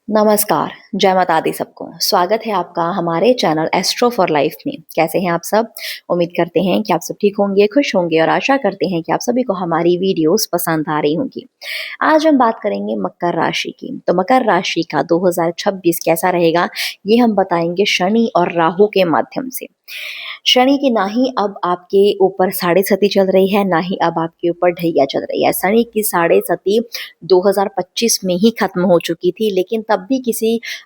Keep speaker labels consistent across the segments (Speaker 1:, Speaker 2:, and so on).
Speaker 1: नमस्कार, जय माता दी सबको। स्वागत है आपका हमारे चैनल एस्ट्रो फॉर लाइफ में। कैसे हैं आप सब? उम्मीद करते हैं कि आप सब ठीक होंगे, खुश होंगे और आशा करते हैं कि आप सभी को हमारी वीडियोस पसंद आ रही होंगी। आज हम बात करेंगे मकर राशि की। तो मकर राशि का 2026 कैसा रहेगा, ये हम बताएंगे शनि और राहु के माध्यम से। शनि की ना ही अब आपके ऊपर साढ़े सती चल रही है, ना ही अब आपके ऊपर ढैया चल रही है। शनि की साढ़े सती 2025 में ही खत्म हो चुकी थी, लेकिन तब भी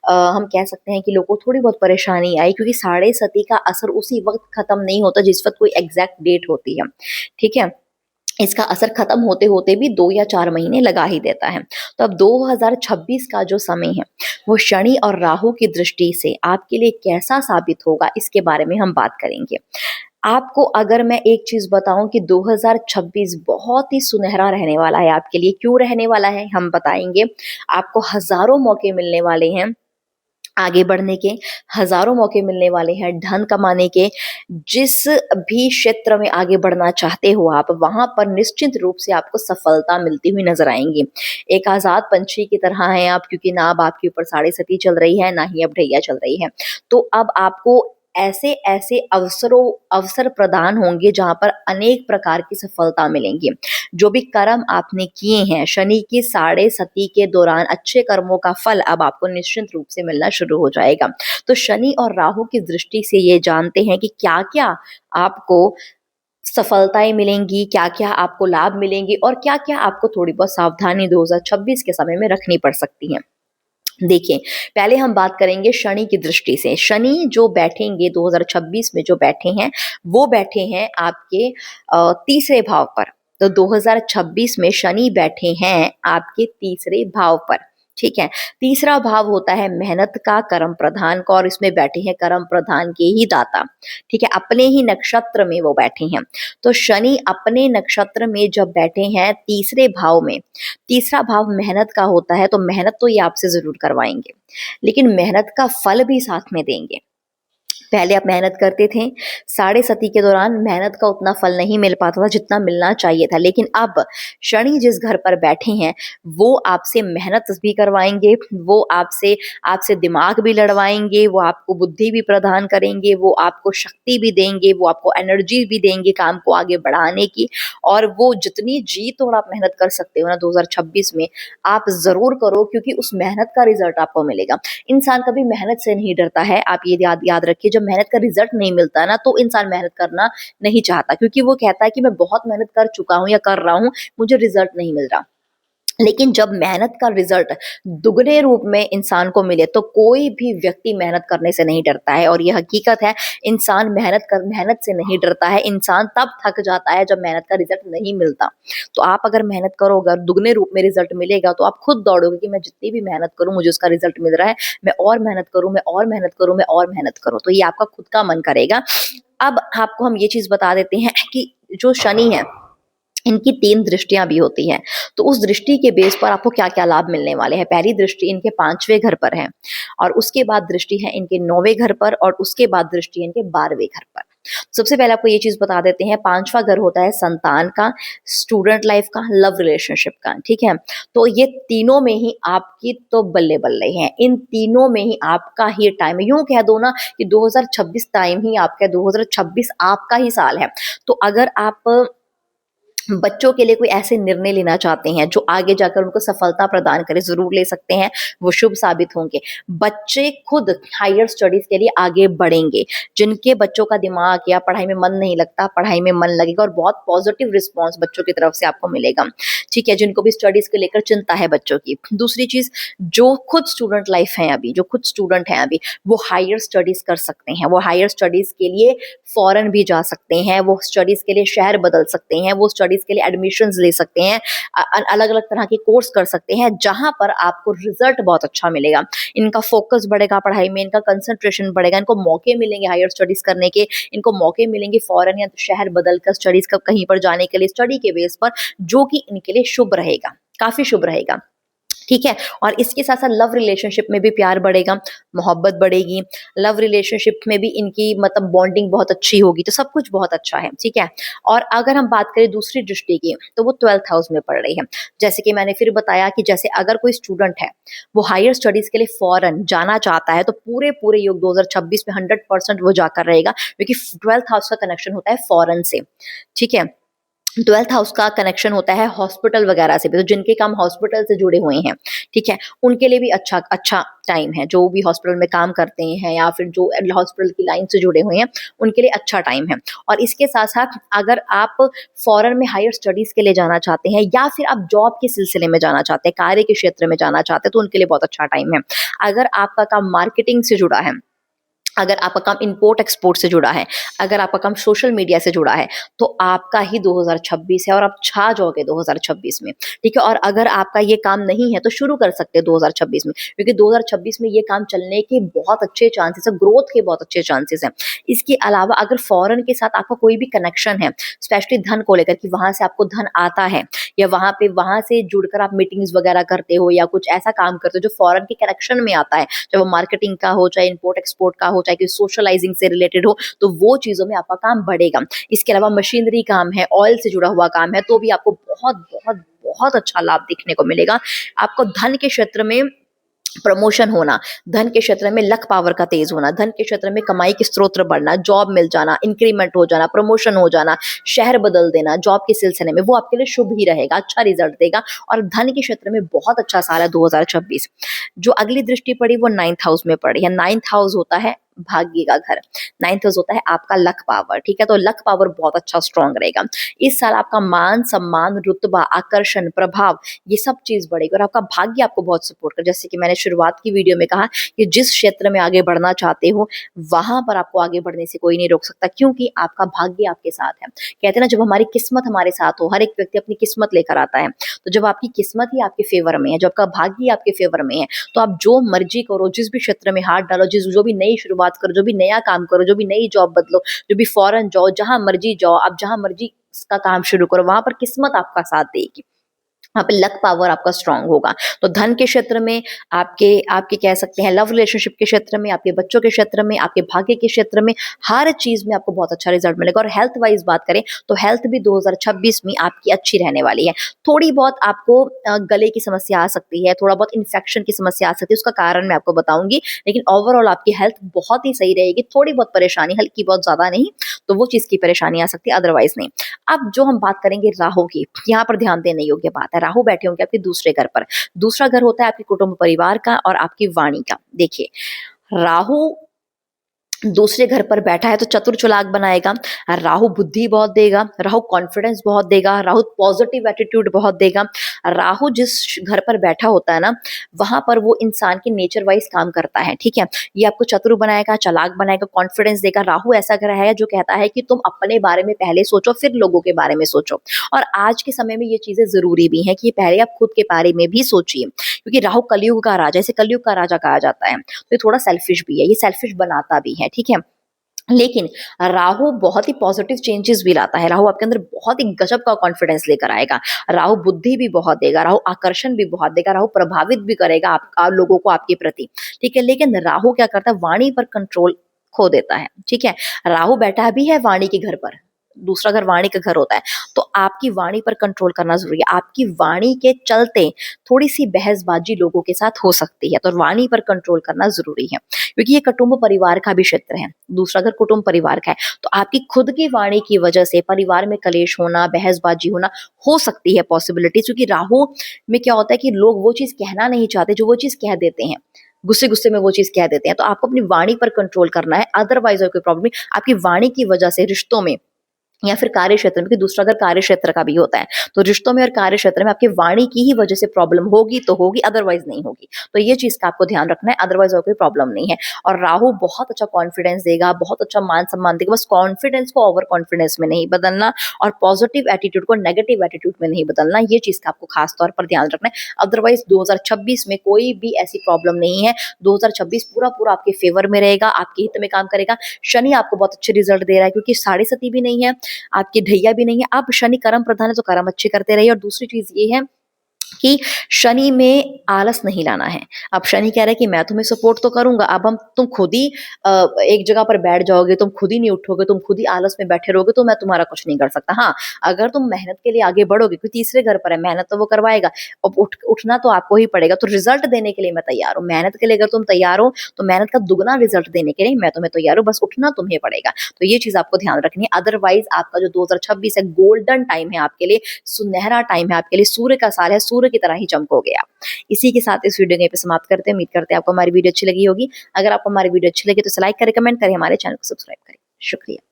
Speaker 1: हम कह सकते हैं कि लोगों को थोड़ी बहुत परेशानी आई, क्योंकि साढ़े सती का असर उसी वक्त खत्म नहीं होता जिस वक्त कोई एग्जैक्ट डेट होती है। ठीक है, इसका असर खत्म होते होते भी 2 या 4 महीने लगा ही देता है। तो अब 2026 का जो समय है, वो शनि और राहु की दृष्टि से आपके लिए कैसा साबित होगा, इसके बारे में हम बात करेंगे। आपको अगर मैं एक चीज़ बताऊँ कि 2026 बहुत ही सुनहरा रहने वाला है आपके लिए। क्यों रहने वाला है, हम बताएँगे। आपको हज़ारों मौके मिलने वाले हैं आगे बढ़ने के, हज़ारों मौके मिलने वाले हैं धन कमाने के। जिस भी क्षेत्र में आगे बढ़ना चाहते हो आप, वहाँ पर निश्चित रूप से आपको सफलता मिलती हुई नज़र आएँगी। एक आज़ाद पंछी की तरह हैं आप, क्योंकि ना अब आपके ऊपर साढ़े सती चल रही है, ना ही अब ढैया चल रही है। तो अब आपको ऐसे-ऐसे अवसर प्रदान होंगे जहाँ पर अनेक प्रकार की सफलता मिलेंगी। जो भी कर्म आपने किए हैं, शनि की साढ़े सती के दौरान अच्छे कर्मों का फल अब आपको निश्चित रूप से मिलना शुरू हो जाएगा। तो शनि और राहु की दृष्टि से ये जानते हैं कि क्या-क्या आपको सफलताएँ मिलेंगी, क्या-क्या आपको लाभ मिलेंगे और क्या-क्या आपको थोड़ी बहुत सावधानी 2026 के समय में रखनी पड़ सकती है। देखिए, पहले हम बात करेंगे शनि की दृष्टि से। शनि जो बैठेंगे 2026 में, जो बैठे हैं, वो बैठे हैं आपके तीसरे भाव पर। तो 2026 में शनि बैठे हैं आपके तीसरे भाव पर, ठीक है? तीसरा भाव होता है मेहनत का, कर्म प्रधान का, और इसमें बैठे हैं कर्म प्रधान के ही दाता, ठीक है? अपने ही नक्षत्र में वो बैठे हैं। तो शनि अपने नक्षत्र में जब बैठे हैं तीसरे भाव में, तीसरा भाव मेहनत का होता है, तो मेहनत तो ये आपसे ज़रूर करवाएँगे, लेकिन मेहनत का फल भी साथ में देंगे। पहले आप मेहनत करते थे, साढ़े सती के दौरान मेहनत का उतना फल नहीं मिल पाता था जितना मिलना चाहिए था, लेकिन अब शनि जिस घर पर बैठे हैं, वो आपसे मेहनत भी करवाएँगे, वो आपसे आपसे दिमाग भी लड़वाएँगे, वो आपको बुद्धि भी प्रदान करेंगे, वो आपको शक्ति भी देंगे, वो आपको एनर्जी भी देंगे काम को आगे बढ़ाने की। और वो जितनी जी-तोड़ आप मेहनत कर सकते हो ना 2026 में, आप ज़रूर करो, क्योंकि उस मेहनत का रिज़ल्ट आपको मिलेगा। इंसान कभी मेहनत से नहीं डरता है, आप ये याद याद रखिए। जब मेहनत का रिजल्ट नहीं मिलता ना, तो इंसान मेहनत करना नहीं चाहता, क्योंकि वो कहता है कि मैं बहुत मेहनत कर चुका हूँ या कर रहा हूँ, मुझे रिजल्ट नहीं मिल रहा। लेकिन जब मेहनत का रिजल्ट दुगने रूप में इंसान को मिले, तो कोई भी व्यक्ति मेहनत करने से नहीं डरता है। और ये हकीकत है, इंसान मेहनत से नहीं डरता है। इंसान तब थक जाता है जब मेहनत का रिजल्ट नहीं मिलता। तो आप अगर मेहनत करोगे और दुगने रूप में रिजल्ट मिलेगा, तो आप खुद दौड़ोगे कि मैं जितनी भी मेहनत करूँ, मुझे उसका रिजल्ट मिल रहा है, मैं और मेहनत करूँ, मैं और मेहनत करूँ, मैं और मेहनत करूँ। तो ये आपका खुद का मन करेगा। अब आपको हम ये चीज़ बता देते हैं कि जो शनि है, इनकी 3 दृष्टियाँ भी होती हैं। तो उस दृष्टि के बेस पर आपको क्या-क्या लाभ मिलने वाले हैं। पहली दृष्टि इनके 5वें घर पर है, और उसके बाद दृष्टि है इनके 9वें घर पर, और उसके बाद दृष्टि है इनके 12वें घर पर। सबसे पहले आपको ये चीज़ बता देते हैं, 5वां घर होता है संतान का, स्टूडेंट लाइफ का, लव रिलेशनशिप का, ठीक है? तो ये तीनों में ही आपकी तो बल्ले-बल्ले हैं। इन तीनों में ही आपका ही टाइम है। यूँ कह दो ना कि 2026 टाइम ही आपका है, 2026 आपका ही साल है। तो अगर आप बच्चों के लिए कोई ऐसे निर्णय लेना चाहते हैं जो आगे जाकर उनको सफलता प्रदान करे, ज़रूर ले सकते हैं, वो शुभ साबित होंगे। बच्चे खुद हायर स्टडीज़ के लिए आगे बढ़ेंगे। जिनके बच्चों का दिमाग या पढ़ाई में मन नहीं लगता, पढ़ाई में मन लगेगा, और बहुत पॉजिटिव रिस्पॉन्स बच्चों की तरफ से आपको मिलेगा, ठीक है? जिनको भी स्टडीज़ को लेकर चिंता है बच्चों की। दूसरी चीज़, जो खुद स्टूडेंट लाइफ हैं अभी, जो खुद स्टूडेंट हैं अभी, वो हायर स्टडीज़ कर सकते हैं। वो हायर स्टडीज़ के लिए फ़ॉरेन भी जा सकते हैं, वो स्टडीज़ के लिए शहर बदल सकते हैं, वो स्टडीज़ के लिए एडमिशन्स ले सकते हैं, अलग-अलग तरह के कोर्स कर सकते हैं, जहाँ पर आपको रिज़ल्ट बहुत अच्छा मिलेगा। इनका फ़ोकस बढ़ेगा पढ़ाई में, इनका कंसंट्रेशन बढ़ेगा, इनको मौके मिलेंगे हायर स्टडीज़ करने के, इनको मौके मिलेंगे फ़ॉरेन या शहर बदल कर स्टडीज़ का कहीं पर जाने के लिए, स्टडी के बेस पर, जो कि इनके लिए शुभ रहेगा, काफ़ी शुभ रहेगा। ठीक है। और इसके साथ साथ लव रिलेशनशिप में भी प्यार बढ़ेगा, मोहब्बत बढ़ेगी, लव रिलेशनशिप में भी इनकी मतलब बॉन्डिंग बहुत अच्छी होगी, तो सब कुछ बहुत अच्छा है, ठीक है। और अगर हम बात करें दूसरी दृष्टि की, तो वो 12th हाउस में पड़ रही है। जैसे कि मैंने फिर बताया कि जैसे अगर कोई स्टूडेंट है, वो हायर स्टडीज के लिए फॉरेन जाना चाहता है, तो पूरे पूरे योग 2026 में 100% वो जाकर रहेगा, क्योंकि 12th हाउस का कनेक्शन होता है फॉरेन से, ठीक है। 12th हाउस का कनेक्शन होता है हॉस्पिटल वगैरह से भी, तो जिनके काम हॉस्पिटल से जुड़े हुए हैं, ठीक है, उनके लिए भी अच्छा अच्छा टाइम है। जो भी हॉस्पिटल में काम करते हैं या फिर जो हॉस्पिटल की लाइन से जुड़े हुए हैं, उनके लिए अच्छा टाइम है। और इसके साथ साथ अगर आप फॉरेन में हायर स्टडीज के लिए जाना चाहते हैं या फिर आप जॉब के सिलसिले में जाना चाहते हैं, कार्य के क्षेत्र में जाना चाहते हैं, तो उनके लिए बहुत अच्छा टाइम है। अगर आपका काम मार्केटिंग से जुड़ा है, अगर आपका काम इंपोर्ट एक्सपोर्ट से जुड़ा है, अगर आपका काम सोशल मीडिया से जुड़ा है, तो आपका ही 2026 है और आप छा जाओगे 2026 में, ठीक है। और अगर आपका ये काम नहीं है, तो शुरू कर सकते हैं 2026 में, क्योंकि 2026 में ये काम चलने के बहुत अच्छे चांसेस है, ग्रोथ के बहुत अच्छे चांसेस हैं। इसके अलावा अगर फॉरेन के साथ आपका कोई भी कनेक्शन है, स्पेशली धन को लेकर कि वहां से आपको धन आता है, या वहां से जुड़कर आप मीटिंग्स वगैरह करते हो या कुछ ऐसा काम करते हो जो फॉरेन के कनेक्शन में आता है, चाहे वो मार्केटिंग का हो, चाहे इंपोर्ट एक्सपोर्ट का हो, चाहे कि सोशलाइजिंग से रिलेटेड हो, तो वो चीजों में आपका काम बढ़ेगा। इसके अलावा मशीनरी काम है, ऑयल से जुड़ा हुआ काम है, तो भी आपको बहुत बहुत बहुत अच्छा लाभ देखने को मिलेगा। आपको धन के क्षेत्र में प्रमोशन होना, धन के क्षेत्र में लक पावर का तेज होना, धन के क्षेत्र में कमाई के स्रोत बढ़ना, जॉब मिल जाना, इंक्रीमेंट हो जाना, प्रमोशन हो जाना, शहर बदल देना जॉब के सिलसिले में, वो आपके लिए शुभ ही रहेगा, अच्छा रिजल्ट देगा। और धन के क्षेत्र में बहुत अच्छा साल है 2026। जो अगली दृष्टि पड़ी वो 9th हाउस में पड़ी है। 9th हाउस होता है भाग्य का घर, 9th हाउस होता है आपका लक पावर, ठीक है। तो लक पावर बहुत अच्छा स्ट्रांग रहेगा। इस साल आपका मान सम्मान, रुतबा, आकर्षण, प्रभाव, ये सब चीज बढ़ेगी और आपका भाग्य आपको बहुत सपोर्ट कर। जैसे कि मैंने शुरुआत की वीडियो में कहा कि जिस क्षेत्र में आगे बढ़ना चाहते हो, वहां पर आपको आगे बढ़ने से कोई नहीं रोक सकता, क्योंकि आपका भाग्य आपके साथ है। कहते हैं ना, जब हमारी किस्मत हमारे साथ हो, हर एक व्यक्ति अपनी किस्मत लेकर आता है, तो जब आपकी किस्मत ही आपके फेवर में है, जब आपका भाग्य ही आपके फेवर में है, तो आप जो मर्जी करो, जिस भी क्षेत्र में हाथ डालो, जो भी नई शुरुआत करो, जो भी नया काम करो, जो भी नई जॉब बदलो, जो भी फॉरेन जाओ, जहां मर्जी जाओ, आप जहां मर्जी का काम शुरू करो, वहां पर किस्मत आपका साथ देगी, वहाँ पे लक पावर आपका स्ट्रांग होगा। तो धन के क्षेत्र में, आपके आपके कह सकते हैं लव रिलेशनशिप के क्षेत्र में, आपके बच्चों के क्षेत्र में, आपके भाग्य के क्षेत्र में, हर चीज में आपको बहुत अच्छा रिजल्ट मिलेगा। और हेल्थ वाइज बात करें तो हेल्थ भी 2026 में आपकी अच्छी रहने वाली है। थोड़ी बहुत आपको गले की समस्या आ सकती है, थोड़ा बहुत इन्फेक्शन की समस्या आ सकती है, उसका कारण मैं आपको बताऊंगी, लेकिन ओवरऑल आपकी हेल्थ बहुत ही सही रहेगी। थोड़ी बहुत परेशानी, हल्की बहुत, ज्यादा नहीं, तो वो चीज की परेशानी आ सकती है, अदरवाइज नहीं। अब जो हम बात करेंगे राहु की, यहाँ पर ध्यान देने योग्य बात है, राहु बैठे होंगे आपके दूसरे घर पर। दूसरा घर होता है आपके कुटुंब परिवार का और आपकी वाणी का। देखिए, राहु दूसरे घर पर बैठा है तो चतुर चालाक बनाएगा, राहु बुद्धि बहुत देगा, राहु कॉन्फिडेंस बहुत देगा, राहु पॉजिटिव एटीट्यूड बहुत देगा। राहु जिस घर पर बैठा होता है ना, वहां पर वो इंसान के नेचर वाइज काम करता है, ठीक है। ये आपको चतुर बनाएगा, चालाक बनाएगा, कॉन्फिडेंस देगा। राहु ऐसा ग्रह है जो कहता है कि तुम अपने बारे में पहले सोचो, फिर लोगों के बारे में सोचो। और आज के समय में ये चीजें जरूरी भी है कि पहले आप खुद के बारे में भी सोचिए, क्योंकि राहु कलयुग का राजा, इसे कलयुग का राजा कहा जाता है, तो ये थोड़ा सेल्फिश भी है, ये सेल्फिश बनाता भी है, ठीक है। लेकिन राहु बहुत ही पॉजिटिव चेंजेस भी लाता है। राहु आपके अंदर बहुत ही गजब का कॉन्फिडेंस लेकर आएगा। राहु बुद्धि भी बहुत देगा, राहु आकर्षण भी बहुत देगा, राहु प्रभावित भी करेगा आप लोगों को आपके प्रति, ठीक है। लेकिन राहु क्या करता है, वाणी पर कंट्रोल खो देता है, ठीक है। राहु बैठा भी है वाणी के घर पर, दूसरा घर वाणी का घर होता है, तो आपकी वाणी पर कंट्रोल करना जरूरी है। आपकी वाणी के चलते थोड़ी सी बहसबाजी लोगों के साथ हो सकती है, तो वाणी पर कंट्रोल करना जरूरी है, क्योंकि ये कुटुंब परिवार का भी क्षेत्र है। दूसरा घर कुटुंब परिवार का है, तो आपकी खुद की वाणी की वजह से परिवार में कलेश होना, बहसबाजी होना हो सकती है, पॉसिबिलिटी। क्योंकि राहु में क्या होता है कि लोग वो चीज कहना नहीं चाहते जो वो चीज कह देते हैं, गुस्से गुस्से में वो चीज कह देते हैं। तो आपको अपनी वाणी पर कंट्रोल करना है, अदरवाइज कोई प्रॉब्लम नहीं। आपकी वाणी की वजह से रिश्तों में या फिर कार्य क्षेत्र में, क्योंकि दूसरा अगर कार्य क्षेत्र का भी होता है, तो रिश्तों में और कार्य क्षेत्र में आपकी वाणी की ही वजह से प्रॉब्लम होगी तो होगी, अदरवाइज नहीं होगी। तो ये चीज का आपको ध्यान रखना है, अदरवाइज और कोई प्रॉब्लम नहीं है। और राहु बहुत अच्छा कॉन्फिडेंस देगा, बहुत अच्छा मान सम्मान देगा, बस कॉन्फिडेंस को ओवर कॉन्फिडेंस में नहीं बदलना और पॉजिटिव एटीट्यूड को नेगेटिव एटीट्यूड में नहीं बदलना, ये चीज का आपको खास तौर पर ध्यान रखना है। अदरवाइज 2026 में कोई भी ऐसी प्रॉब्लम नहीं है। 2026 पूरा पूरा आपके फेवर में रहेगा, आपके हित में काम करेगा। शनि आपको बहुत अच्छे रिजल्ट दे रहा है, क्योंकि 7.5 भी नहीं है, आपकी ढैया भी नहीं है। आप शनि कर्म प्रधान है, तो कर्म अच्छे करते रहिए। और दूसरी चीज ये है कि शनि में आलस नहीं लाना है। अब शनि कह रहा है कि मैं तुम्हें सपोर्ट तो करूँगा, अब हम तुम खुद ही एक जगह पर बैठ जाओगे, तुम खुद ही नहीं उठोगे, तुम खुद ही आलस में बैठे रहोगे, तो मैं तुम्हारा कुछ नहीं कर सकता। हाँ, अगर तुम मेहनत के लिए आगे बढ़ोगे, क्योंकि तीसरे घर पर है, मेहनत तो वो करवाएगा। अब उठना तो आपको ही पड़ेगा, तो रिज़ल्ट देने के लिए मैं तैयार हूँ। मेहनत के लिए अगर तुम तैयार हो, तो मेहनत का दुगना रिज़ल्ट देने के लिए मैं तुम्हें तैयार हूँ, बस उठना तुम्हें पड़ेगा। तो ये चीज़ आपको ध्यान रखनी है। अदरवाइज़ आपका जो 2026 है, गोल्डन टाइम है आपके लिए, सुनहरा टाइम है आपके लिए, सूर्य का साल है, सूर्य की तरह ही चमकोगे आप। इसी के साथ इस वीडियो को यहीं पे समाप्त करते हैं। उम्मीद करते हैं आपको हमारी वीडियो अच्छी लगी होगी। अगर आपको हमारी वीडियो अच्छी लगी तो इसे लाइक करें, कमेंट करें, हमारे चैनल को सब्सक्राइब करें। शुक्रिया।